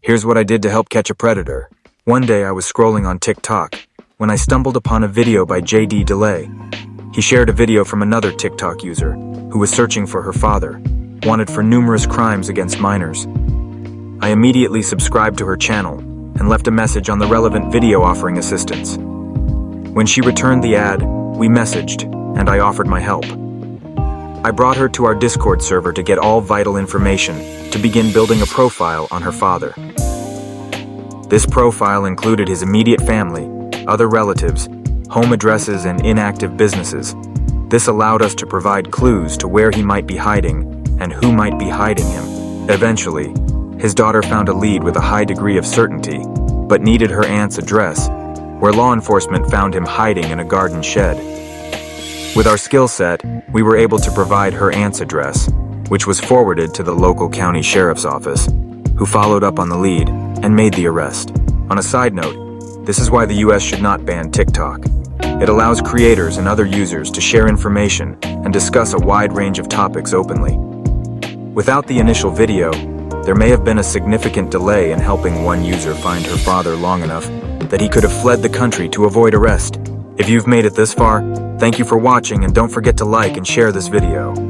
Here's what I did to help catch a predator. One day I was scrolling on TikTok when I stumbled upon a video by JD Delay. He shared a video from another TikTok user who was searching for her father, wanted for numerous crimes against minors. I immediately subscribed to her channel and left a message on the relevant video offering assistance. When she returned the ad, we messaged, and I offered my help. I brought her to our Discord server to get all vital information to begin building a profile on her father. This profile included his immediate family, other relatives, home addresses, and inactive businesses. This allowed us to provide clues to where he might be hiding and who might be hiding him. Eventually, his daughter found a lead with a high degree of certainty, but needed her aunt's address, where law enforcement found him hiding in a garden shed. With our skill set, we were able to provide her aunt's address, which was forwarded to the local county sheriff's office, who followed up on the lead and made the arrest. On a side note, this is why the US should not ban TikTok. It allows creators and other users to share information and discuss a wide range of topics openly. Without the initial video, there may have been a significant delay in helping one user find her father long enough that he could have fled the country to avoid arrest. If you've made it this far, thank you for watching, and don't forget to like and share this video.